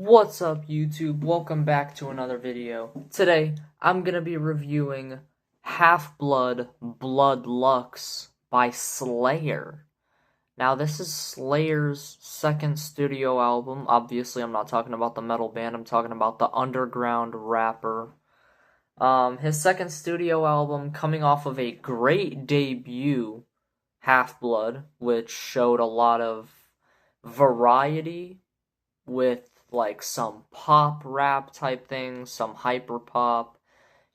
What's up, YouTube? Welcome back to another video. Today, I'm gonna be reviewing Halfblood Bloodluxe by Slayr. Now, this is Slayr's second studio album. Obviously, I'm not talking about the metal band, I'm talking about the underground rapper. His second studio album coming off of a great debut, Halfblood, which showed a lot of variety with like some pop rap type things, some hyper pop,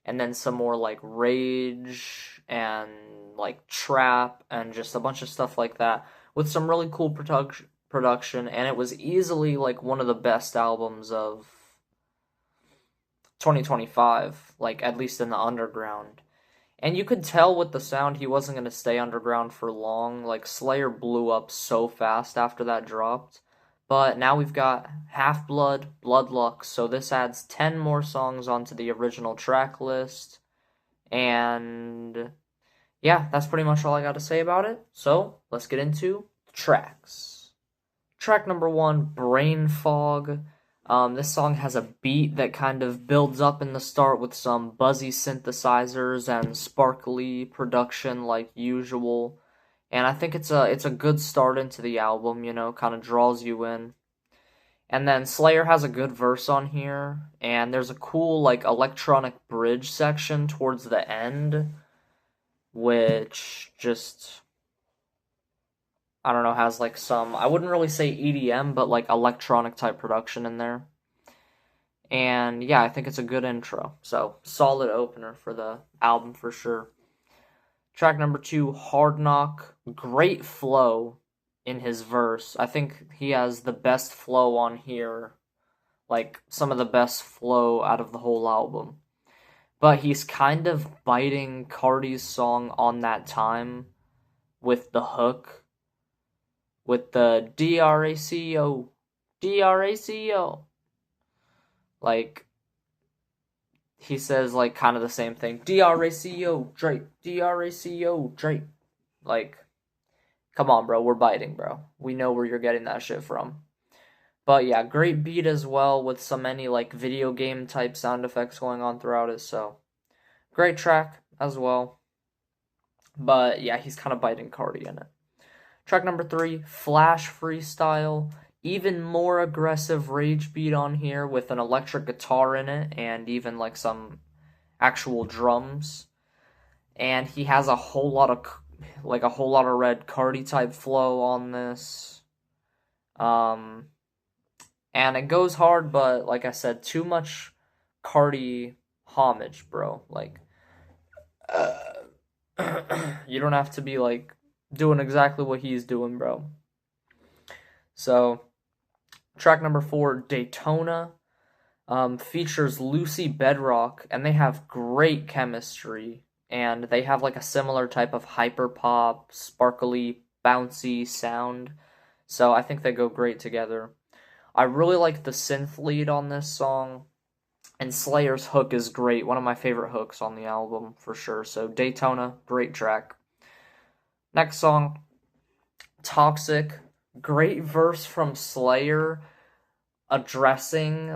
and then some more like rage and like trap and just a bunch of stuff like that with some really cool production, and it was easily like one of the best albums of 2025, like at least in the underground. And you could tell with the sound he wasn't going to stay underground for long. Like Slayr blew up so fast after that dropped. But now we've got Halfblood, Bloodluxe, so this adds 10 more songs onto the original track list. And yeah, that's pretty much all I got to say about it. So let's get into the tracks. Track number 1, Brain Fog. This song has a beat that kind of builds up in the start with some buzzy synthesizers and sparkly production like usual. And I think it's a good start into the album, you know, kind of draws you in. And then Slayr has a good verse on here, and there's a cool like electronic bridge section towards the end, which just, I don't know, has like some, I wouldn't really say EDM, but like electronic type production in there. And yeah, I think it's a good intro. So solid opener for the album for sure. Track number 2, Hard Knock. Great flow in his verse. I think he has the best flow on here. Like, some of the best flow out of the whole album. But he's kind of biting Cardi's song On That Time with the hook. With the D-R-A-C-O. D-R-A-C-O. Like, he says like kind of the same thing. D-R-A-C-O, Drake. D-R-A-C-O, Drake. Like, come on, bro. We're biting, bro. We know where you're getting that shit from. But yeah, great beat as well with so many like video game type sound effects going on throughout it. So great track as well. But yeah, he's kind of biting Cardi in it. Track number 3, Flash Freestyle. Even more aggressive rage beat on here with an electric guitar in it and even like some actual drums. And he has a whole lot of red Cardi type flow on this. And it goes hard, but like I said, too much Cardi homage, bro. Like you don't have to be like doing exactly what he's doing, bro. So track number 4, Daytona, features Lucy Bedrock, and they have great chemistry, and they have like a similar type of hyper pop, sparkly, bouncy sound, so I think they go great together. I really like the synth lead on this song, and Slayr's hook is great, one of my favorite hooks on the album, for sure, so Daytona, great track. Next song, Toxic. Great verse from Slayr addressing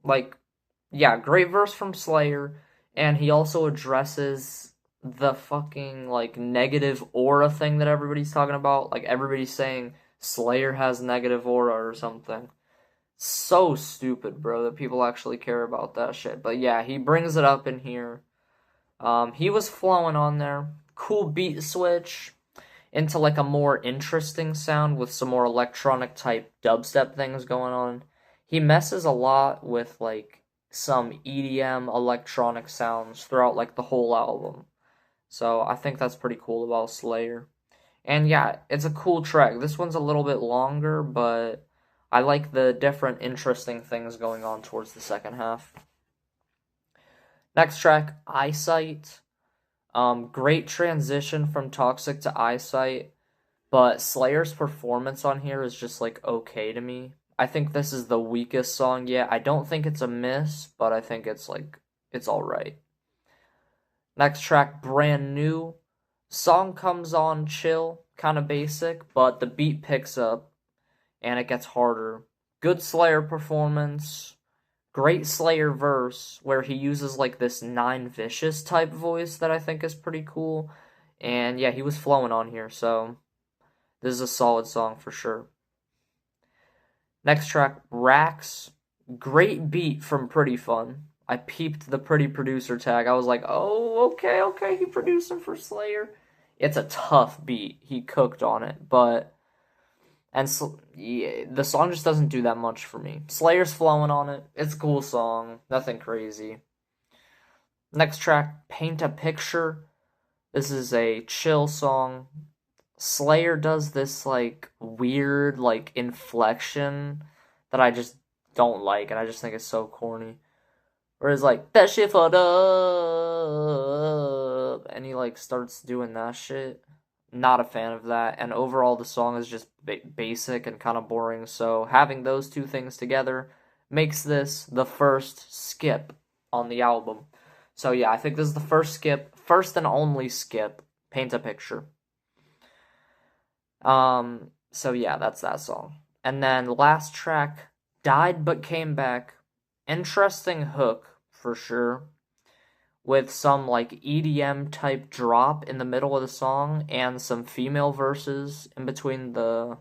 great verse from Slayr, and he also addresses the fucking like negative aura thing that everybody's talking about. Like everybody's saying Slayr has negative aura or something. So stupid, bro, that people actually care about that shit. But yeah, he brings it up in here. He was flowing on there. Cool beat switch into like a more interesting sound with some more electronic type dubstep things going on. He messes a lot with like some EDM electronic sounds throughout like the whole album. So I think that's pretty cool about Slayr. And yeah, it's a cool track. This one's a little bit longer, but I like the different interesting things going on towards the second half. Next track, Eyesight. Great transition from Toxic to Eyesight, but Slayr's performance on here is just like okay to me. I think this is the weakest song yet. I don't think it's a miss, but I think it's like, it's alright. Next track, Brand New. Song comes on chill, kind of basic, but the beat picks up and it gets harder. Good Slayr performance. Great Slayr verse where he uses like this Nine Vicious type voice that I think is pretty cool. And yeah, he was flowing on here, so this is a solid song for sure. Next track, Rax. Great beat from Pretty Fun. I peeped the Pretty Producer tag. I was like, oh, okay, he producing for Slayr. It's a tough beat. He cooked on it, but yeah, the song just doesn't do that much for me. Slayr's flowing on it. It's a cool song. Nothing crazy. Next track, Paint a Picture. This is a chill song. Slayr does this like weird like inflection that I just don't like, and I just think it's so corny. Where it's like that shit fucked up, and he like starts doing that shit. Not a fan of that, and overall the song is just basic and kind of boring. So having those two things together makes this the first skip on the album. So yeah, I think this is the first skip, first and only skip. Paint a Picture. So yeah, that's that song. And then last track, Died But Came Back. Interesting hook, for sure. With some, like, EDM type drop in the middle of the song, and some female verses in between the...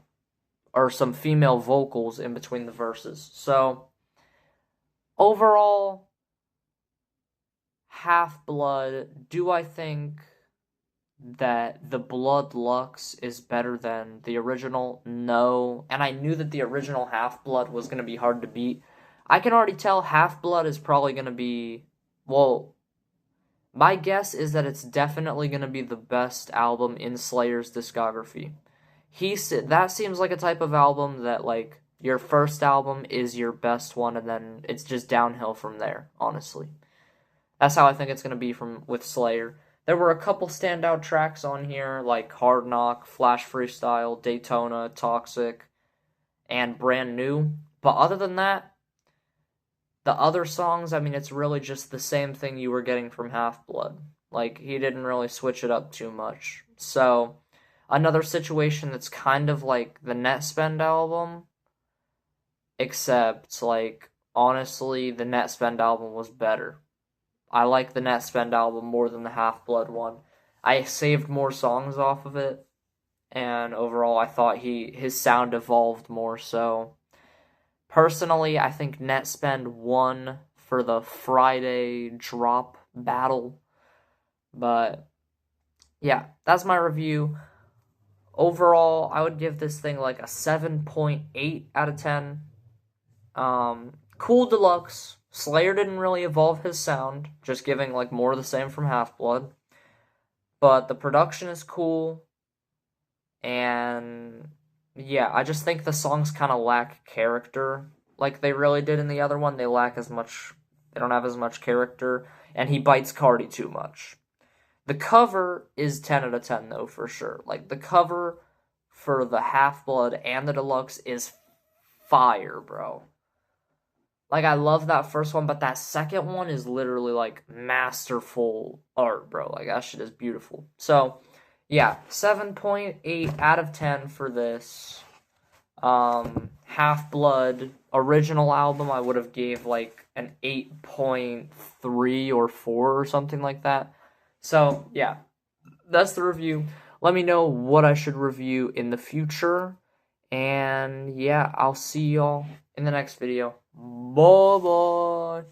or some female vocals in between the verses. So, overall, Halfblood, do I think that the Bloodluxe is better than the original? No. And I knew that the original Halfblood was going to be hard to beat. I can already tell Halfblood is probably going to be, well, my guess is that it's definitely going to be the best album in Slayr's discography. That seems like a type of album that, like, your first album is your best one, and then it's just downhill from there, honestly. That's how I think it's going to be with Slayr. There were a couple standout tracks on here, like Hard Knock, Flash Freestyle, Daytona, Toxic, and Brand New. But other than that, the other songs, I mean, it's really just the same thing you were getting from Halfblood. Like, he didn't really switch it up too much. So, another situation that's kind of like the Netspend album, except, like, honestly, the Netspend album was better. I like the Netspend album more than the Halfblood one. I saved more songs off of it, and overall I thought his sound evolved more, so personally I think Netspend won for the Friday drop battle. But yeah, that's my review. Overall, I would give this thing like a 7.8 out of 10. Cool deluxe. Slayr didn't really evolve his sound, just giving like more of the same from Halfblood. But the production is cool, and yeah, I just think the songs kind of lack character, like they really did in the other one. They don't have as much character, and he bites Cardi too much. The cover is 10 out of 10 though, for sure. Like, the cover for the Halfblood and the deluxe is fire, bro. Like, I love that first one, but that second one is literally, like, masterful art, bro. Like, that shit is beautiful. So, yeah, 7.8 out of 10 for this. Halfblood original album, I would have gave, like, an 8.3 or 4 or something like that. So, yeah, that's the review. Let me know what I should review in the future. And, yeah, I'll see y'all in the next video. Bye-bye.